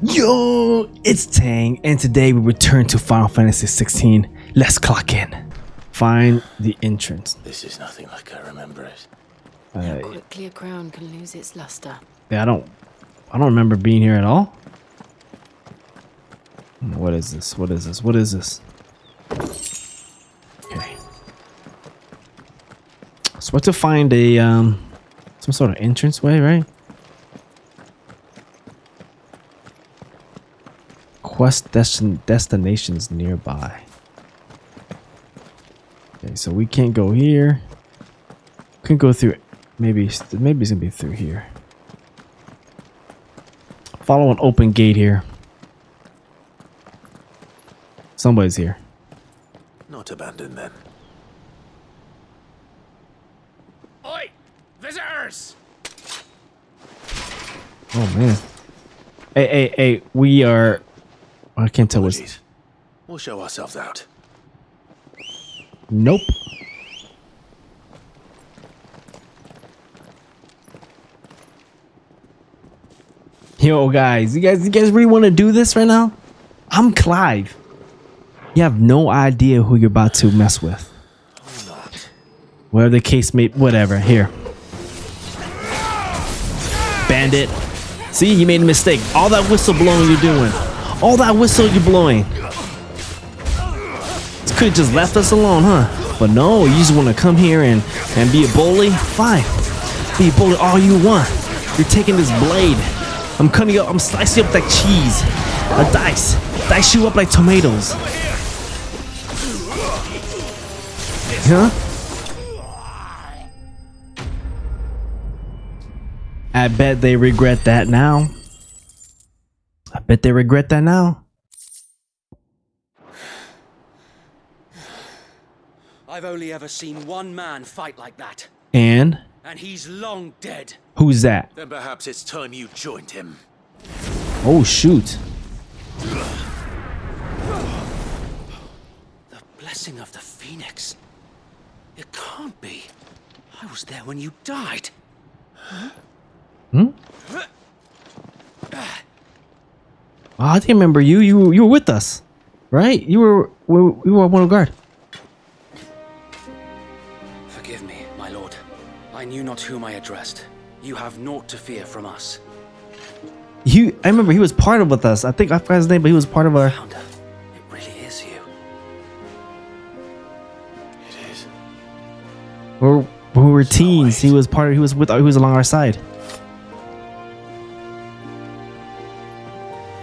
Yo, it's Tang, and today we return to Final Fantasy 16. Let's clock in. Find the entrance. This is nothing like I remember it. How quickly a crown can lose its luster. Yeah, I don't remember being here at all. What is this? What is this? What is this? Okay. So what to find a some sort of entrance way, right? Quest destinations nearby. Okay, so we can't go here. Can go through. Maybe it's gonna be through here. Follow an open gate here. Somebody's here. Not abandoned then. Oi! Visitors! Oh man. Hey, we are. I can't tell what's. Apologies. We'll show ourselves out. Nope. Yo, guys, you guys really want to do this right now? I'm Clive. You have no idea who you're about to mess with. Or not. Whatever the case may, whatever. Here, bandit. See, you made a mistake. All that whistle blowing you're doing. All that whistle you're blowing. You could have just left us alone, huh? But no, you just want to come here and be a bully. Fine, be a bully all you want. You're taking this blade. I'm cutting you up. I'm slicing you up like cheese. A dice you up like tomatoes. Huh? I bet they regret that now. I bet they regret that now. I've only ever seen one man fight like that. And And he's long dead. who's that? Then perhaps it's time you joined him. Oh shoot. The blessing of the Phoenix. It can't be. I was there when you died. Oh, I didn't remember you. You were with us, right? You were one of guard. Forgive me, my lord. I knew not whom I addressed. You have naught to fear from us. I remember he was part of with us. I think I forgot his name, but he was part of our. Founder, it really is you. It is. When we were teens, he was part of. He was along our side.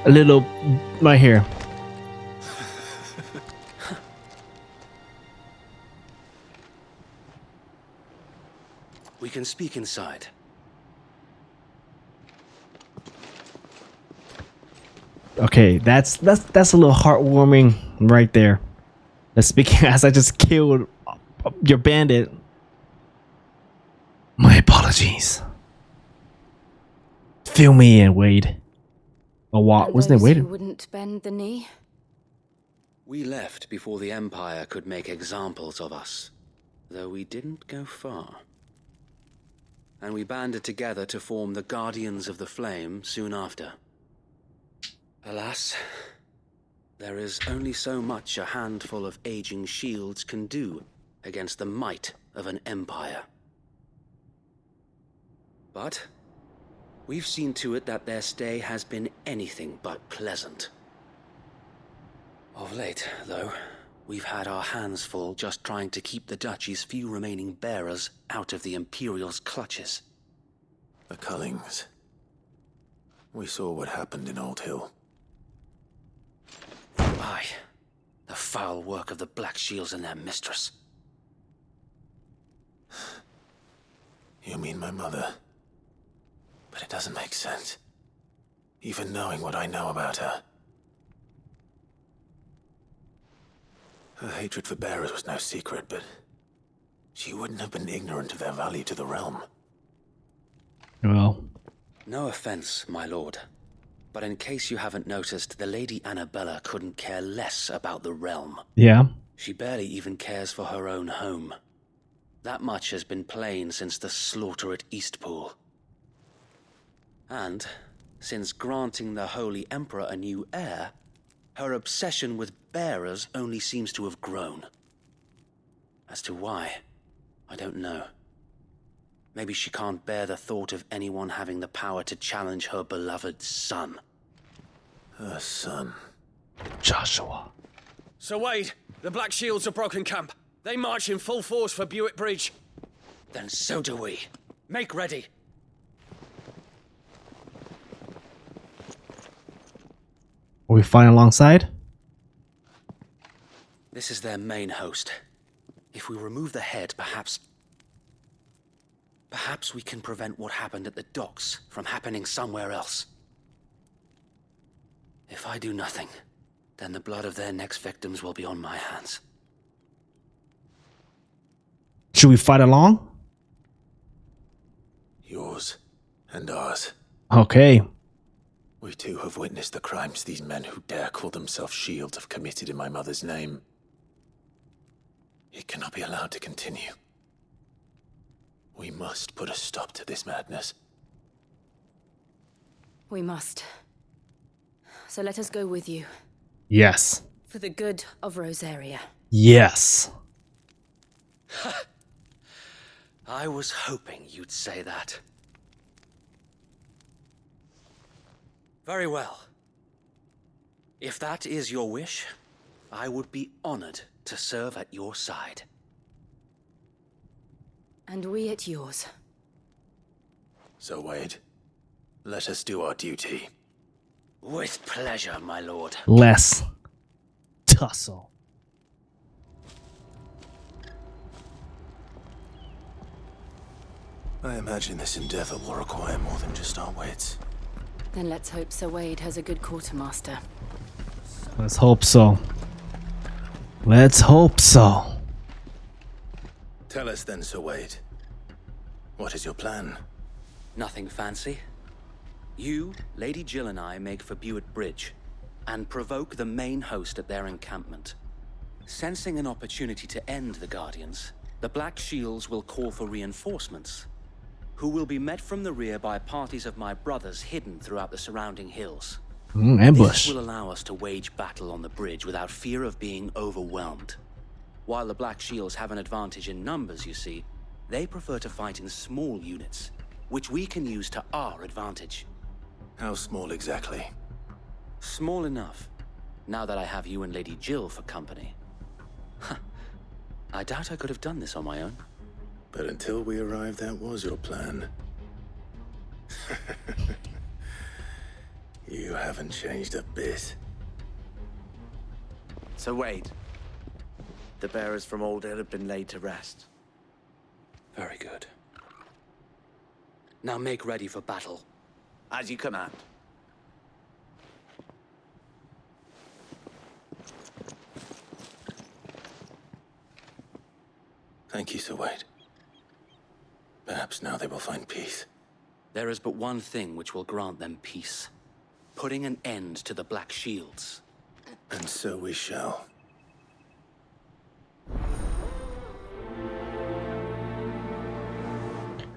A little right here. We can speak inside. Okay, that's a little heartwarming right there. That's speaking as I just killed your bandit. My apologies. Fill me in, Wade. Oh, what? Wasn't it Wade? Who wouldn't bend the knee? We left before the Empire could make examples of us, though we didn't go far. And we banded together to form the Guardians of the Flame soon after. Alas, there is only so much a handful of aging shields can do against the might of an empire. But we've seen to it that their stay has been anything but pleasant. Of late, though, we've had our hands full just trying to keep the Duchy's few remaining bearers out of the Imperial's clutches. The Cullings. We saw what happened in Old Hill. Aye, the foul work of the Black Shields and their mistress. You mean my mother? But it doesn't make sense. Even knowing what I know about her. Her hatred for bearers was no secret, but she wouldn't have been ignorant of their value to the realm. Well, No offense, my lord, but in case you haven't noticed, the Lady Annabella couldn't care less about the realm. yeah. She barely even cares for her own home. That much has been plain since the slaughter at Eastpool. And Since granting the Holy Emperor a new heir, her obsession with bearers only seems to have grown. As to why, I don't know. Maybe she can't bear the thought of anyone having the power to challenge her beloved son. Her son. Joshua. Sir Wade, the Black Shields have broken camp. They march in full force for Buick Bridge. Then so do we. Make ready. Are we fighting alongside? This is their main host. If we remove the head, perhaps we can prevent what happened at the docks from happening somewhere else. If I do nothing, then the blood of their next victims will be on my hands. Should we fight along? Yours and ours. Okay. We too have witnessed the crimes these men who dare call themselves shields have committed in my mother's name. It cannot be allowed to continue. We must put a stop to this madness. We must. So let us go with you. Yes. For the good of Rosaria. Yes. I was hoping you'd say that. Very well. If that is your wish, I would be honored to serve at your side. And we at yours. So, Wade, let us do our duty. With pleasure, my lord. Less tussle. I imagine this endeavor will require more than just our wits. Then let's hope Sir Wade has a good quartermaster. Let's hope so. Let's hope so. Tell us then, Sir Wade. What is your plan? Nothing fancy. You, Lady Jill and I make for Buick Bridge and provoke the main host at their encampment. Sensing an opportunity to end the Guardians, the Black Shields will call for reinforcements, who will be met from the rear by parties of my brothers hidden throughout the surrounding hills. Ambush. This will allow us to wage battle on the bridge without fear of being overwhelmed. While the Black Shields have an advantage in numbers, you see, they prefer to fight in small units, which we can use to our advantage. How small exactly? Small enough, now that I have you and Lady Jill for company. I doubt I could have done this on my own. But until we arrived, that was your plan. You haven't changed a bit. So Wade, the bearers from Alder have been laid to rest. Very good. Now make ready for battle. As you command. Thank you, Sir Wade. Perhaps now they will find peace. There is but one thing which will grant them peace. Putting an end to the Black Shields. And so we shall.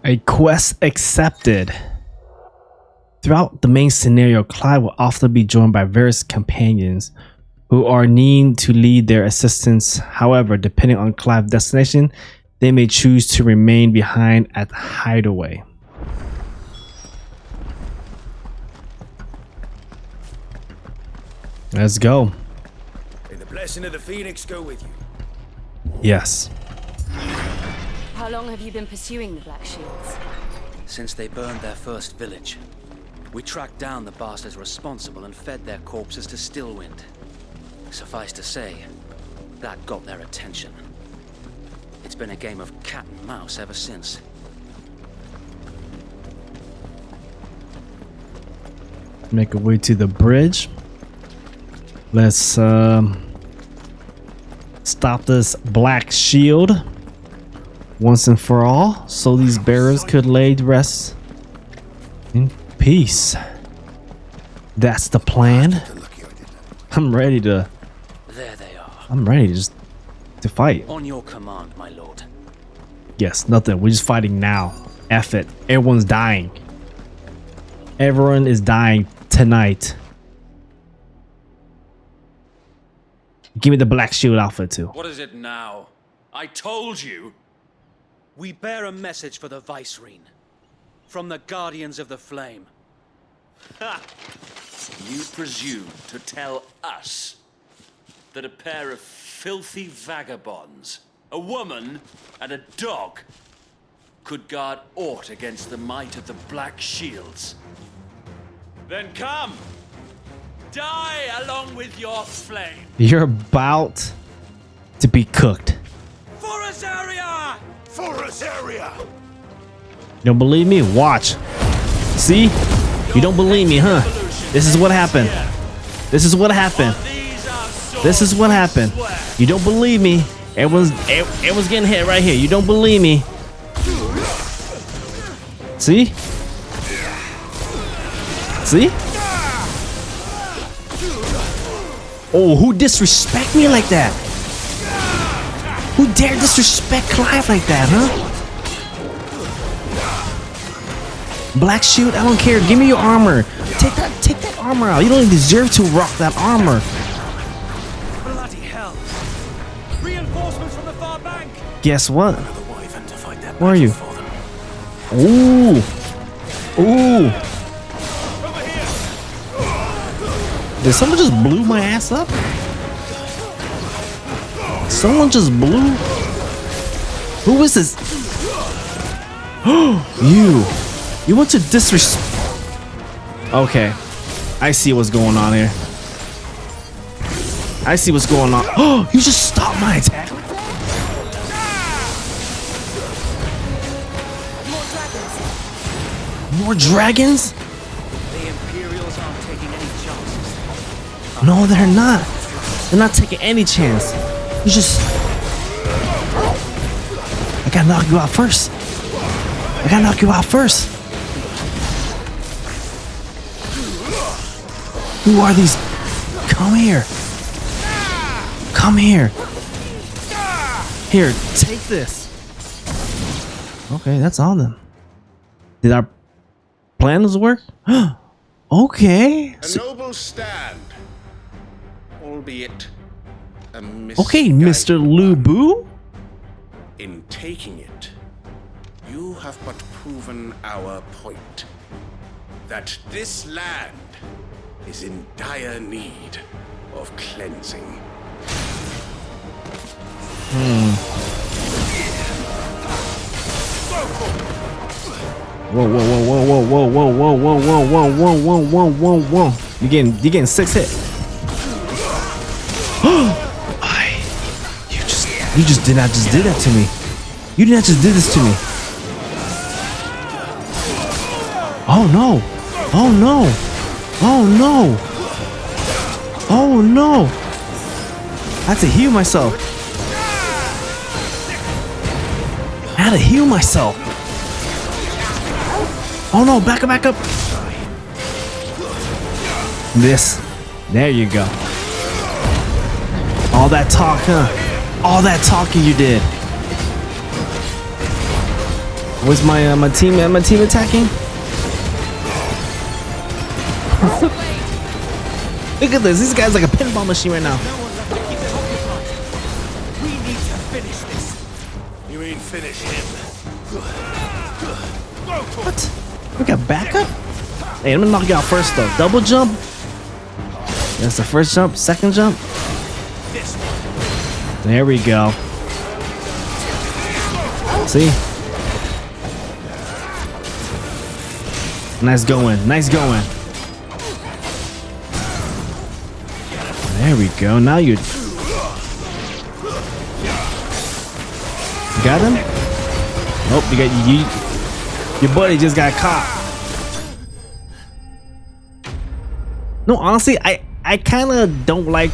A quest accepted. Throughout the main scenario, Clive will often be joined by various companions who are needing to lead their assistance. However, depending on Clive's destination, they may choose to remain behind at the hideaway. Let's go. May the blessing of the Phoenix go with you. Yes. How long have you been pursuing the Black Shields? Since they burned their first village, we tracked down the bastards responsible and fed their corpses to Stillwind. Suffice to say, that got their attention. It's been a game of cat and mouse ever since. Make our way to the bridge. Let's stop this Black Shield once and for all, so these bearers could lay to rest in peace. That's the plan. I'm ready to. There they are. I'm ready to fight. On your command, my lord. Yes, nothing. We're just fighting now. F it. Everyone's dying. Everyone is dying tonight. Give me the black shield outfit too. What is it now? I told you. We bear a message for the Vicereine. From the Guardians of the Flame. Ha! You presume to tell us that a pair of filthy vagabonds, a woman and a dog, could guard aught against the might of the Black Shields? Then come! Die along with your flame! You're about to be cooked. For us area! For us area! You don't believe me? Watch. See? You don't believe me, huh? This is what happened. This is what happened. This is what happened. You don't believe me? Everyone's getting hit right here. You don't believe me? See? See? Oh, who disrespect me like that? Who dare disrespect Clive like that, huh? Black shield, I don't care. Give me your armor. Take that armor out. You don't even deserve to rock that armor. Bloody hell! Reinforcements from the far bank! Guess what? Where Where are you? Ooh. Ooh. Did someone just blew my ass up? Someone just blew? Who is this? You want to disrespect? Okay, I see what's going on here. I see what's going on. Oh, you just stopped my attack. More dragons? The Imperials aren't taking any chances. No, they're not. They're not taking any chance. You just... I gotta knock you out first. I gotta knock you out first. Who are these? Come here. Come here. Here, take this. Okay, that's all then. Did our plans work? Okay. A noble stand, albeit a Okay, Mr. Lubu. In taking it, you have but proven our point. That this land is in dire need of cleansing. Whoa, whoa, whoa, whoa, whoa, whoa, whoa, whoa, whoa, whoa, whoa, whoa, whoa, whoa, whoa. You're getting 6 hit. You just did not just did that to me. You did not just did this to me. Oh no. Oh no. Oh no. Oh no. I had to heal myself. I had to heal myself. Oh no, back up, back up. This. There you go. All that talk, huh? All that talking you did. Where's my team attacking? Look at this. This guy's like a pinball machine right now. We need to finish this. You mean finish him? What? We got backup? Hey, I'm gonna knock you out first though. Double jump. That's the first jump. Second jump. There we go. See? Nice going. Nice going. There we go. Now you got him? Oh, you got you. Your buddy just got caught. No, honestly, I kind of don't like.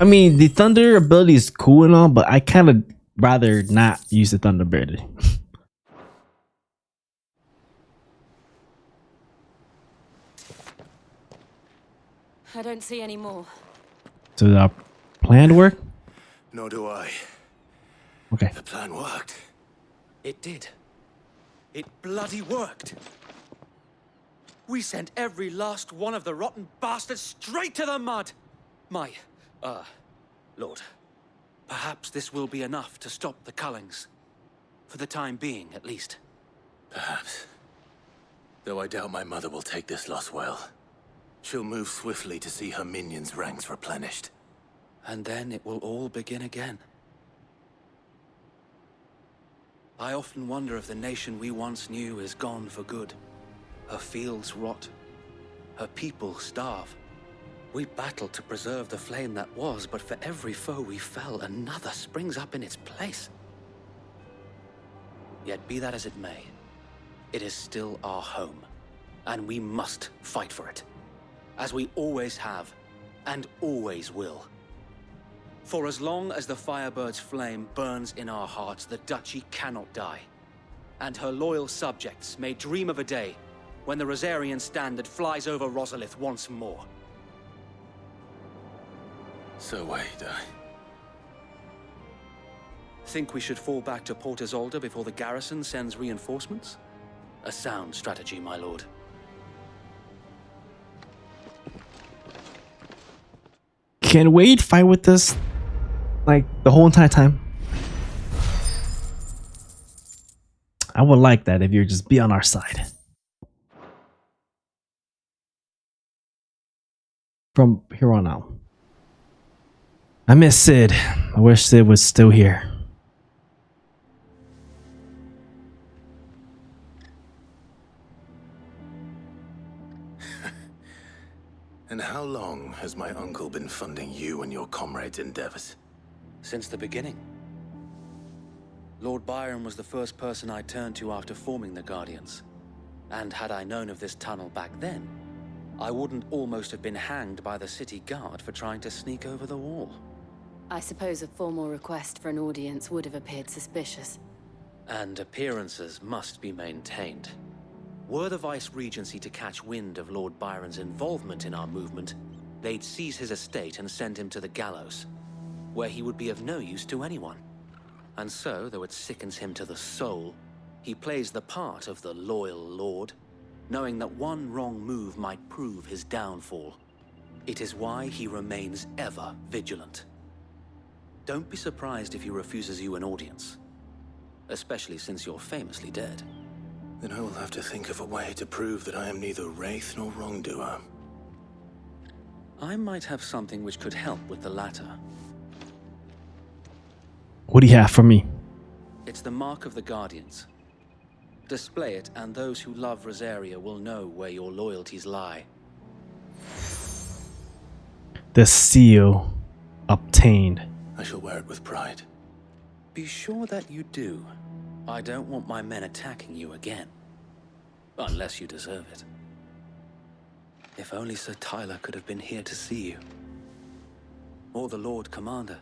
I mean, the thunder ability is cool and all, but I kind of rather not use the thunder ability. I don't see any more. So did our plan work? Nor do I. Okay. The plan worked. It did. It bloody worked. We sent every last one of the rotten bastards straight to the mud! Lord, perhaps this will be enough to stop the Cullings. For the time being, at least. Perhaps. Though I doubt my mother will take this loss well. She'll move swiftly to see her minions' ranks replenished. And then it will all begin again. I often wonder if the nation we once knew is gone for good. Her fields rot. Her people starve. We battled to preserve the flame that was, but for every foe we fell, another springs up in its place. Yet be that as it may, it is still our home, and we must fight for it, as we always have, and always will. For as long as the Firebird's flame burns in our hearts, the Duchy cannot die, and her loyal subjects may dream of a day when the Rosarian standard flies over Rosalith once more. So wait, Think we should fall back to Port Isolde before the garrison sends reinforcements? A sound strategy, my lord. Can Wade fight with us like the whole entire time? I would like that if you're just be on our side. From here on out. I miss Sid. I wish Sid was still here. And how long has my uncle been funding you and your comrades' endeavors? Since the beginning. Lord Byron was the first person I turned to after forming the Guardians. And had I known of this tunnel back then, I wouldn't almost have been hanged by the city guard for trying to sneak over the wall. I suppose a formal request for an audience would have appeared suspicious. And appearances must be maintained. Were the Vice-Regency to catch wind of Lord Byron's involvement in our movement, they'd seize his estate and send him to the gallows, where he would be of no use to anyone. And so, though it sickens him to the soul, he plays the part of the loyal lord, knowing that one wrong move might prove his downfall. It is why he remains ever vigilant. Don't be surprised if he refuses you an audience, especially since you're famously dead. Then I will have to think of a way to prove that I am neither wraith nor wrongdoer. I might have something which could help with the latter. What do you have for me? It's the mark of the Guardians. Display it, and those who love Rosaria will know where your loyalties lie. The seal obtained. I shall wear it with pride. Be sure that you do. I don't want my men attacking you again. Unless you deserve it. If only Sir Tyler could have been here to see you. Or the Lord Commander.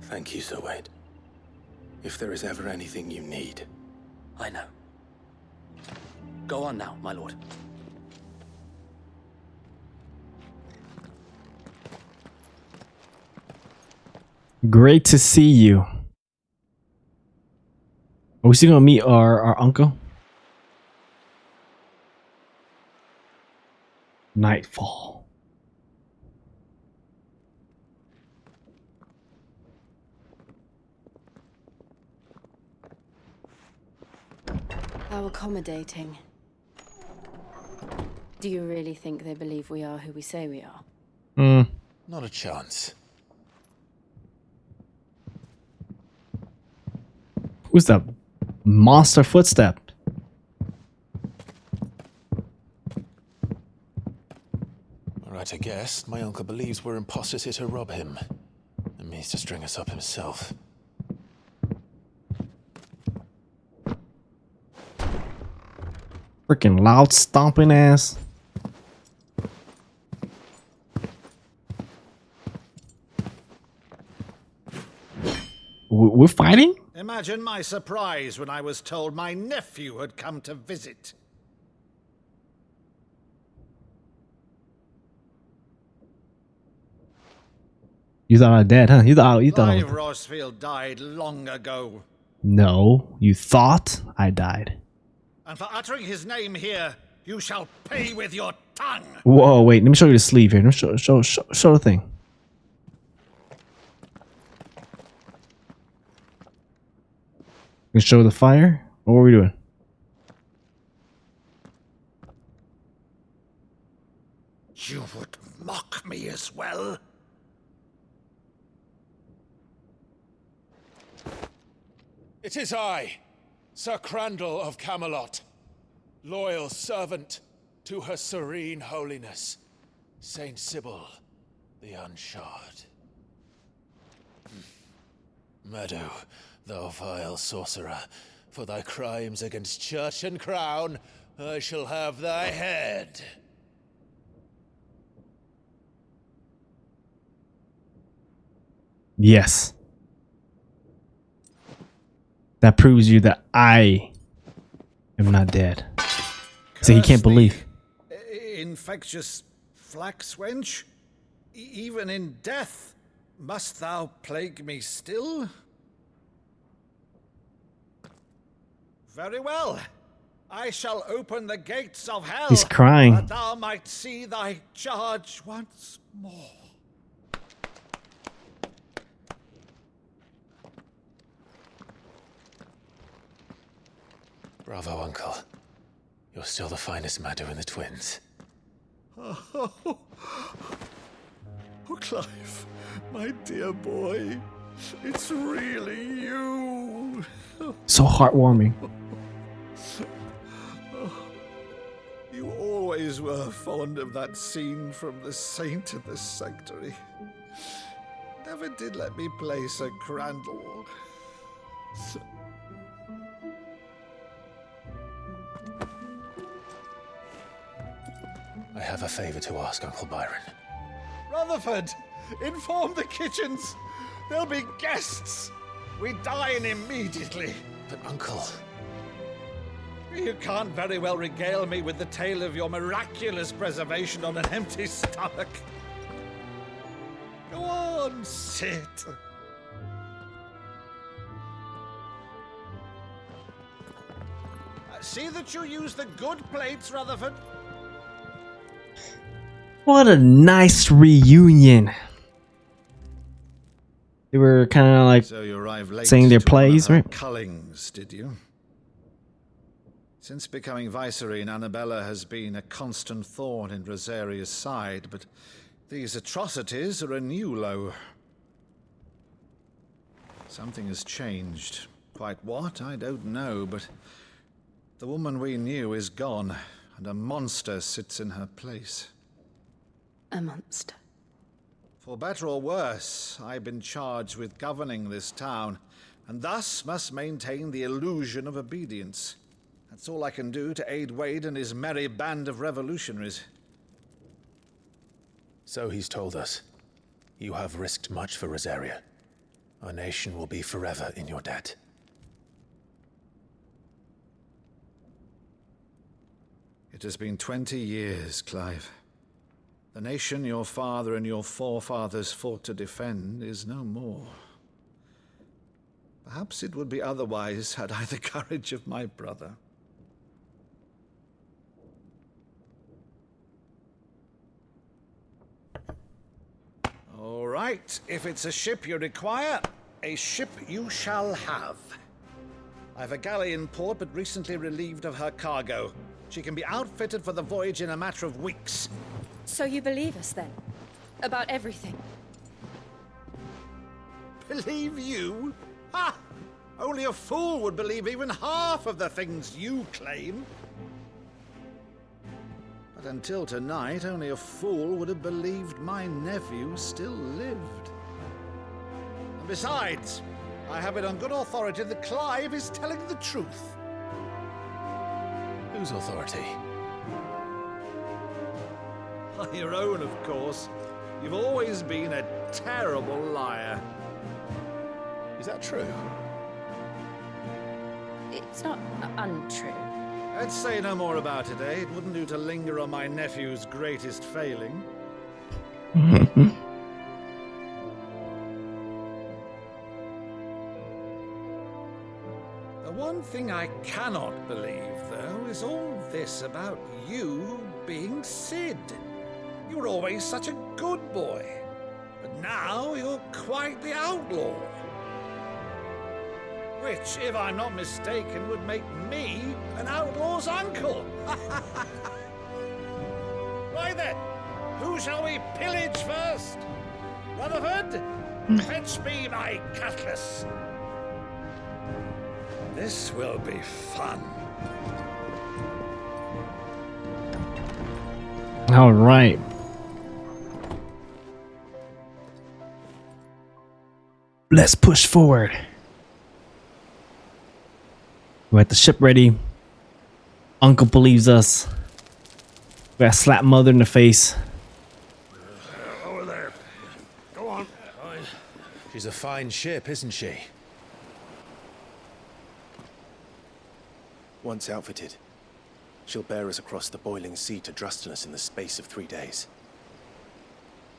Thank you, Sir Wade. If there is ever anything you need. I know. Go on now, my lord. Great to see you. Are we still gonna meet our uncle? Nightfall. How accommodating. Do you really think they believe we are who we say we are? Not a chance. Who's that monster footstep? Right, I guess. My uncle believes we're imposters here to rob him. And means to string us up himself. Freaking loud stomping ass. We're fighting? Imagine my surprise when I was told my nephew had come to visit. You thought I was dead, huh? You thought Clive Rosfield died long ago. No, you thought I died. And for uttering his name here, you shall pay with your tongue. Whoa, wait. Let me show you the sleeve here. Let me show the thing. We show the fire. What are we doing? You would mock me as well? It is I, Sir Crandall of Camelot, loyal servant to her serene holiness, Saint Sybil the Unshod. Meadow, thou vile sorcerer, for thy crimes against church and crown, I shall have thy head. Yes. That proves you that I am not dead. So he can't believe. Infectious flax wench? Even in death, must thou plague me still? Very well. I shall open the gates of hell. He's crying. That thou might see thy charge once more. Bravo, Uncle. You're still the finest Meadow in the twins. Oh, Clive, my dear boy, it's really you. So heartwarming. You always were fond of that scene from The Saint of the Sanctuary. Never did let me play Sir Crandall. I have a favor to ask, Uncle Byron. Rutherford, inform the kitchens. There'll be guests. We dine immediately. But, Uncle... You can't very well regale me with the tale of your miraculous preservation on an empty stomach. Go on, sit. See that you use the good plates, Rutherford. What a nice reunion. They were kind of like So you arrived late saying their to plays, one of right? her Cullings, did you? Since becoming Vicereine, Annabella has been a constant thorn in Rosaria's side, but these atrocities are a new low. Something has changed. Quite what, I don't know, but the woman we knew is gone, and a monster sits in her place. A monster. For better or worse, I've been charged with governing this town, and thus must maintain the illusion of obedience. That's all I can do to aid Wade and his merry band of revolutionaries. So he's told us. You have risked much for Rosaria. Our nation will be forever in your debt. It has been 20 years, Clive. The nation your father and your forefathers fought to defend is no more. Perhaps it would be otherwise had I the courage of my brother. All right, if it's a ship you require, a ship you shall have. I've a galley in port, but recently relieved of her cargo. She can be outfitted for the voyage in a matter of weeks. So you believe us then? About everything? Believe you? Ha! Only a fool would believe even half of the things you claim. But until tonight, only a fool would have believed my nephew still lived. And besides, I have it on good authority that Clive is telling the truth. Whose authority? Your own, of course. You've always been a terrible liar. Is that true? It's not untrue. Let's say no more about it, eh? It wouldn't do to linger on my nephew's greatest failing. The one one thing I cannot believe, though, is all this about you being Sid. You were always such a good boy, but now you're quite the outlaw. Which, if I'm not mistaken, would make me an outlaw's uncle. Why then, who shall we pillage first? Rutherford, fetch me my cutlass. This will be fun. All right. Let's push forward. We got the ship ready. Uncle believes us. We gotta slap Mother in the face. Over there. Go on. She's a fine ship, isn't she? Once outfitted, she'll bear us across the boiling sea to Drustinus in the space of 3 days.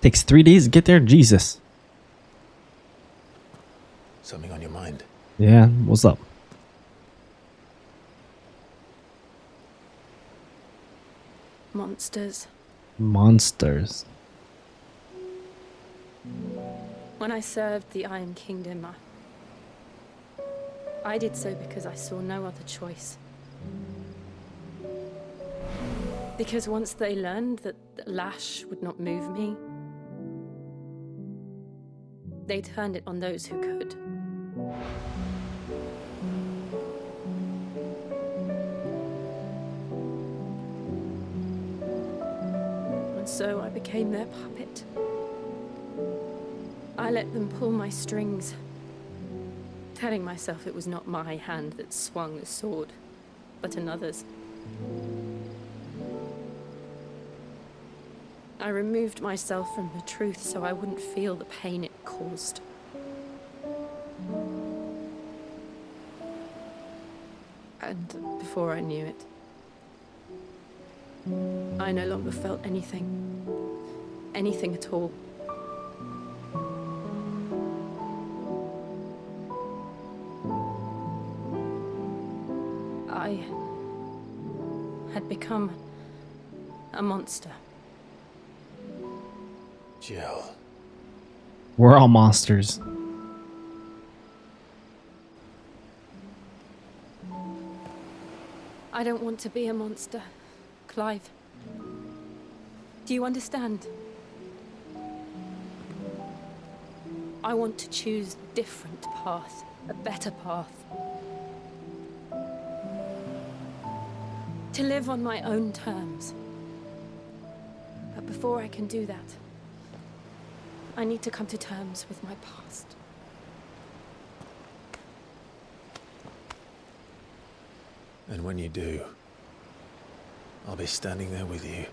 Takes 3 days to get there? Jesus. Something on your mind? Yeah, what's up? Monsters. Monsters. When I served the Iron Kingdom, I did so because I saw no other choice. Because once they learned that the lash would not move me, they turned it on those who could. And so I became their puppet. I let them pull my strings, telling myself it was not my hand that swung the sword, but another's. I removed myself from the truth so I wouldn't feel the pain it caused. And before I knew it, I no longer felt anything. Anything at all. I had become a monster. Jill. We're all monsters. I don't want to be a monster, Clive. Do you understand? I want to choose a different path, a better path. To live on my own terms. But before I can do that, I need to come to terms with my past. And when you do, I'll be standing there with you,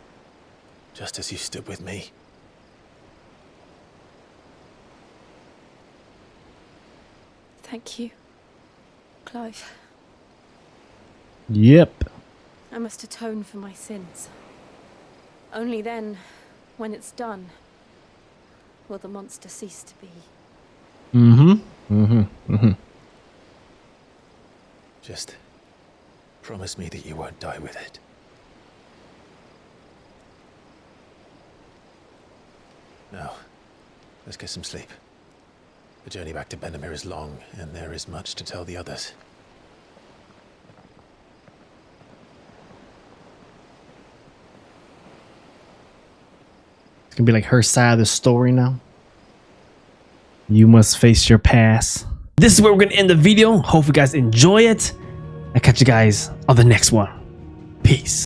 just as you stood with me. Thank you, Clive. Yep. I must atone for my sins. Only then, when it's done, will the monster cease to be. Just promise me that you won't die with it. Now, let's get some sleep. The journey back to Benamir is long, and there is much to tell the others. It's gonna be like her side of the story now. You must face your past. This is where we're gonna end the video. Hope you guys enjoy it. I'll catch you guys on the next one. Peace.